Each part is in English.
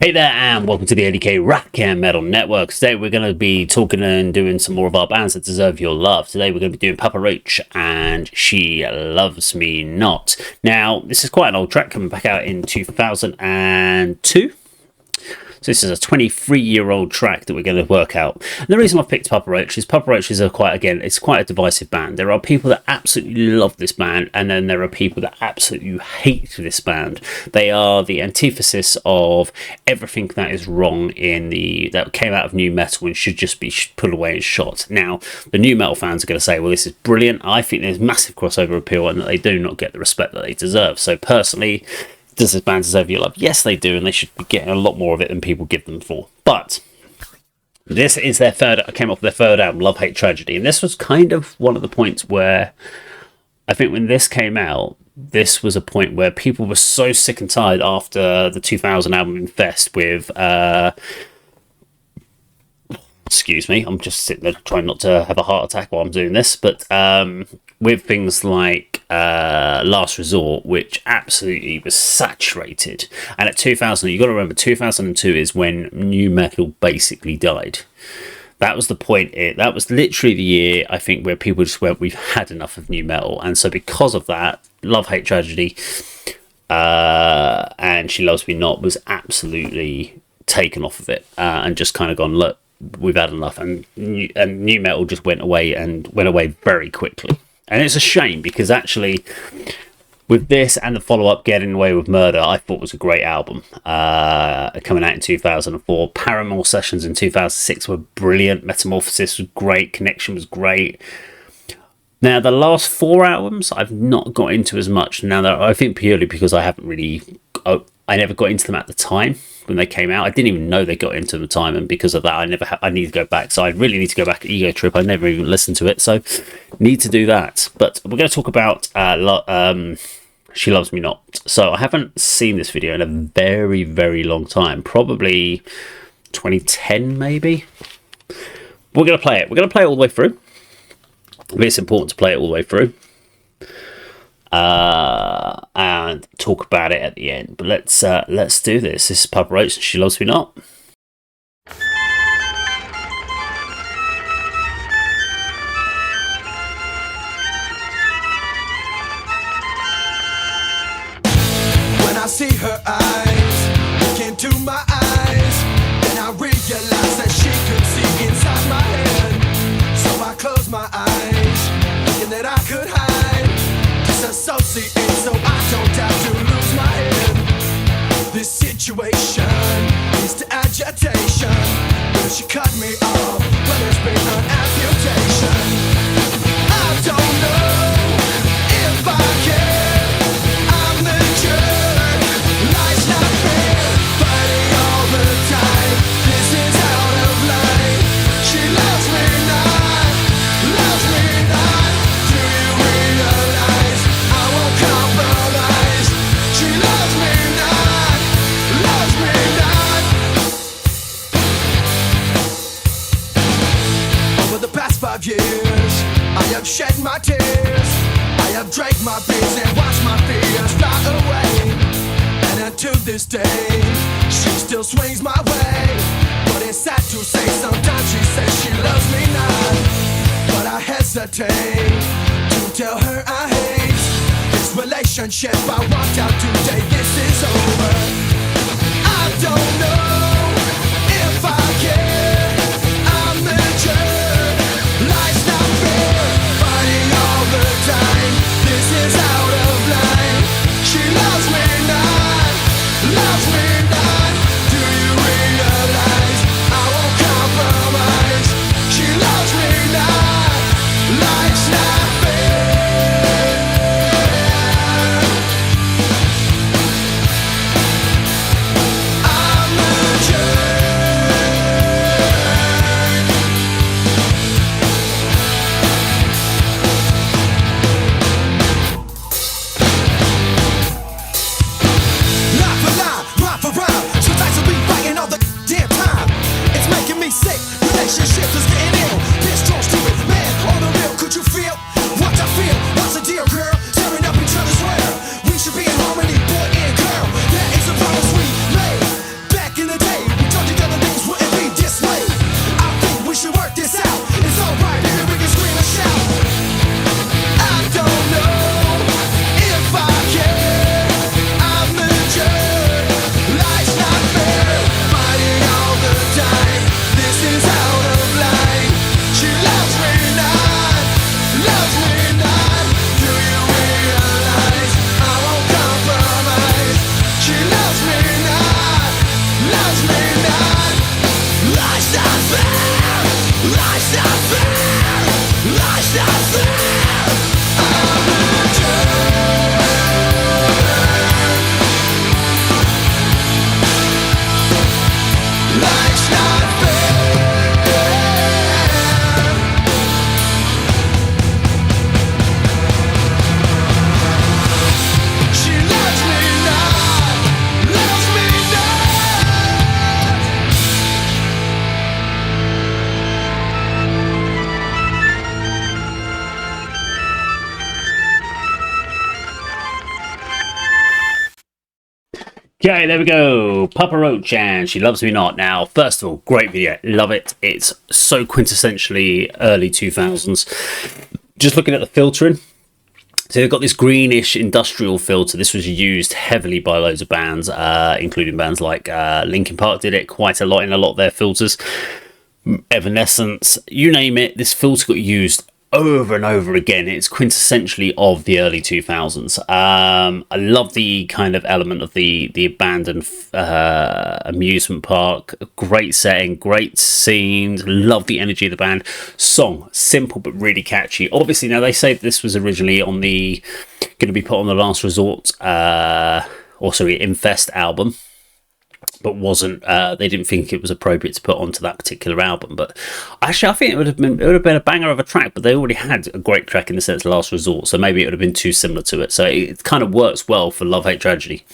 Hey there and welcome to the A.D.K Rock and Metal Network. Today we're going to be talking and doing some more of our bands that deserve your love. Today we're going to be doing Papa Roach and She Loves Me Not. Now this is quite an old track, coming back out in 2002. So this is a 23-year-old track that we're going to work out. And the reason I've picked Papa Roach is quite a divisive band. There are people that absolutely love this band, and then there are people that absolutely hate this band. They are the antithesis of everything that is wrong that came out of new metal and should just be put away and shot. Now, the new metal fans are going to say, well, this is brilliant. I think there's massive crossover appeal and that they do not get the respect that they deserve. So personally, does this band deserve your love? Yes, they do, and they should be getting a lot more of it than people give them for. But this is their came off their third album, Love, Hate, Tragedy, and this was kind of one of the points where I think when this came out, this was a point where people were so sick and tired after the 2000 album Infest with excuse me, I'm just sitting there trying not to have a heart attack while I'm doing this, but with things like Last Resort, which absolutely was saturated. And at 2000, you've got to remember, 2002 is when new metal basically died. That was the point. That was literally the year, I think, where people just went, we've had enough of new metal. And so because of that, Love, Hate, Tragedy and She Loves Me Not was absolutely taken off of it and just kind of gone, look, we've had enough. And new metal just went away very quickly. And it's a shame because actually with this and the follow-up Getting Away with Murder, I thought was a great album coming out in 2004. Paramore Sessions in 2006 were brilliant. Metamorphosis was great. Connection was great. Now, the last four albums I've not got into as much. Now, I think purely because I never got into them at the time when they came out. I didn't even know they got into them at the time, and because of that, I need to go back. So I really need to go back. Ego Trip. I never even listened to it, so need to do that. But we're going to talk about She Loves Me Not. So I haven't seen this video in a very, very long time. Probably 2010, maybe. We're going to play it. We're going to play it all the way through. It's important to play it all the way through. And talk about it at the end. But let's do this. This is Papa Roach and She Loves Me Not. When I see her eyes look into my eyes, then I realize that she could see inside my head. So I close my eyes, thinking that I could hide, disassociate so I don't have to lose my head. This situation leads to agitation. Will she cut me off? Will there's been an amputation? I don't know if I can. I'm the jerk. Life's not fair. Fighting all the time. This is out of line. She loves me not. Loves me not. Do you realize I won't compromise? She loves me not. Loves me not. Over the past 5 years, I have shed my tears. I have drank my beers and watched my fears fly away. And until this day, she still swings my way. But it's sad to say, sometimes she says she loves me not. But I hesitate to tell her I hate this relationship. I walked out today, this is over. I don't know if I care. I'm the jerk. Life's not fair. Fighting all the time. This is out of line. She loves me not. Loves me not. Do you realize I won't compromise? She loves me not. Life's not fair. Okay, there we go. Papa Roach and She Loves Me Not. Now, first of all, great video. Love it. It's so quintessentially early 2000s. Just looking at the filtering. So they've got this greenish industrial filter. This was used heavily by loads of bands, including bands like Linkin Park did it quite a lot in a lot of their filters. Evanescence, you name it, this filter got used over and over again. It's quintessentially of the early 2000s. I love the kind of element of the abandoned amusement park. Great setting, great scenes. Love the energy of the band. Song simple but really catchy. Obviously, now they say this was originally on the going to be put on the Last Resort, Infest album, but wasn't. They didn't think it was appropriate to put onto that particular album. But actually, I think it would have been a banger of a track. But they already had a great track in the sense Last Resort, so maybe it would have been too similar to it. So it kind of works well for Love Hate Tragedy.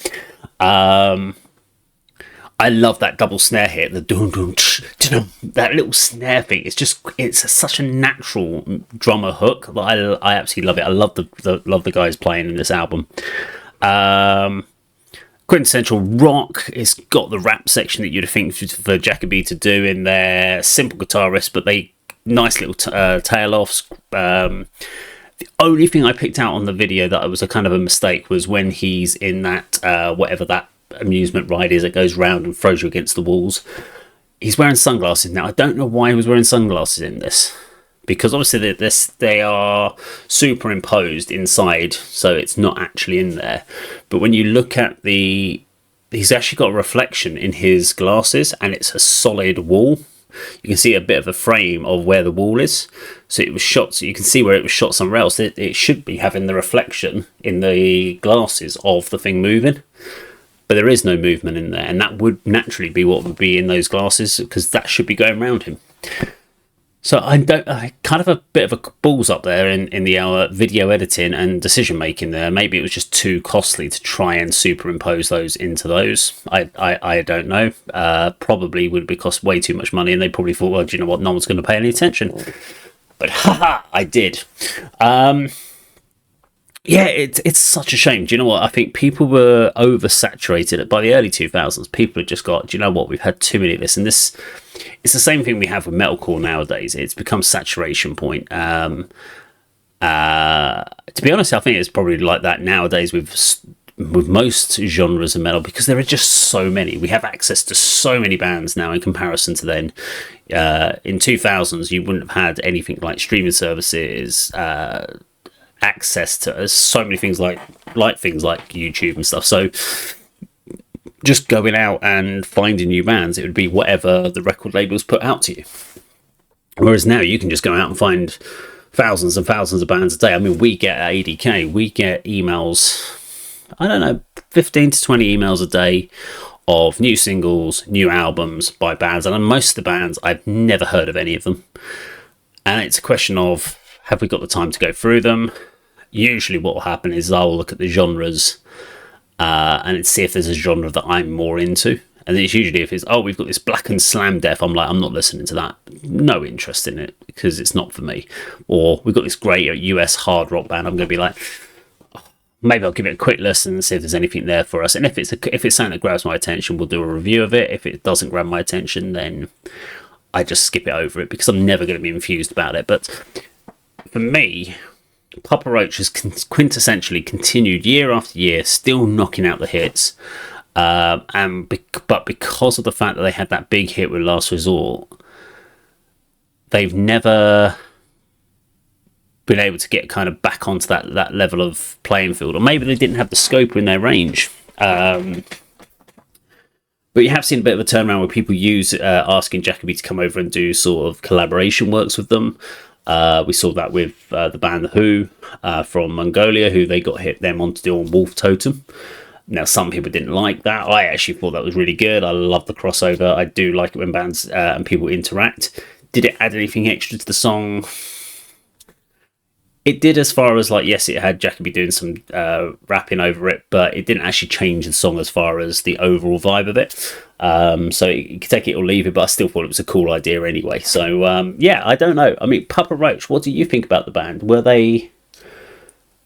I love that double snare hit, the dun dun dun, that little snare thing. It's such a natural drummer hook that I absolutely love it. I love the guys playing in this album. Quintessential rock. It's got the rap section that you'd think for Jacoby to do in there. Simple guitarist, but they nice little tail offs. The only thing I picked out on the video that was a kind of a mistake was when he's in that whatever that amusement ride is that goes round and throws you against the walls. He's wearing sunglasses now. I don't know why he was wearing sunglasses in this, because obviously they are superimposed inside, so it's not actually in there. But when you look at he's actually got a reflection in his glasses, and it's a solid wall. You can see a bit of a frame of where the wall is. So it was shot, so you can see where it was shot somewhere else. It should be having the reflection in the glasses of the thing moving. But there is no movement in there, and that would naturally be what would be in those glasses, because that should be going around him. So I kind of a bit of a balls up there in the video editing and decision making there. Maybe it was just too costly to try and superimpose those into those. I don't know. Probably would be cost way too much money, and they probably thought, well, do you know what? No one's going to pay any attention. But haha, I did. Yeah, it's such a shame. Do you know what? I think people were oversaturated by the early 2000s. People had just got, do you know what? We've had too many of this, and this. It's the same thing we have with metalcore nowadays. It's become saturation point. To be honest, I think it's probably like that nowadays with most genres of metal, because there are just so many. We have access to so many bands now in comparison to then. In 2000s, you wouldn't have had anything like streaming services. Access to so many things like things like YouTube and stuff. So just going out and finding new bands, it would be whatever the record labels put out to you. Whereas now you can just go out and find thousands and thousands of bands a day. I mean, we get at ADK, we get emails, I don't know, 15 to 20 emails a day of new singles, new albums by bands. And most of the bands, I've never heard of any of them. And it's a question of, have we got the time to go through them? Usually what will happen is I'll look at the genres and see if there's a genre that I'm more into. And it's usually if it's, we've got this black and slam death, I'm like, I'm not listening to that. No interest in it, because it's not for me. Or we've got this great US hard rock band, I'm going to be like, maybe I'll give it a quick listen and see if there's anything there for us. And if it's something that grabs my attention, we'll do a review of it. If it doesn't grab my attention, then I just skip it over it, because I'm never going to be infused about it. But for me, Papa Roach has quintessentially continued year after year, still knocking out the hits. But because of the fact that they had that big hit with Last Resort, they've never been able to get kind of back onto that level of playing field. Or maybe they didn't have the scope in their range. But But you have seen a bit of a turnaround where people use asking Jacoby to come over and do sort of collaboration works with them. We saw that with the band The Who from Mongolia, who they got them on to do on Wolf Totem. Now, some people didn't like that. I actually thought that was really good. I love the crossover. I do like it when bands and people interact. Did it add anything extra to the song? It did, as far as, like, yes, it had Jacoby doing some rapping over it, but it didn't actually change the song as far as the overall vibe of it. So you could take it or leave it, but I still thought it was a cool idea anyway. So, yeah, I don't know. I mean, Papa Roach, what do you think about the band? Were they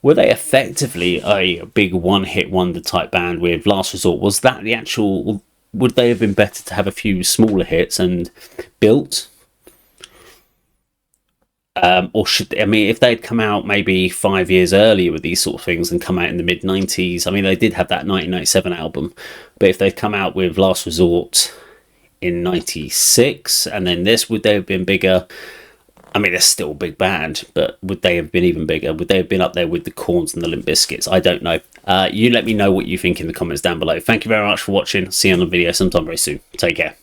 effectively a big one-hit wonder type band with Last Resort? Was that the actual... Would they have been better to have a few smaller hits and built? Or should... I mean, if they'd come out maybe 5 years earlier with these sort of things and come out in the mid-90s... I mean, they did have that 1997 album. But if they'd come out with Last Resort in 96 and then this, would they have been bigger? I mean, they're still a big band, but would they have been even bigger? Would they have been up there with the Corns and the Limp Bizkits? I don't know. You let me know what you think in the comments down below. Thank you very much for watching. See you on the video sometime very soon. Take care.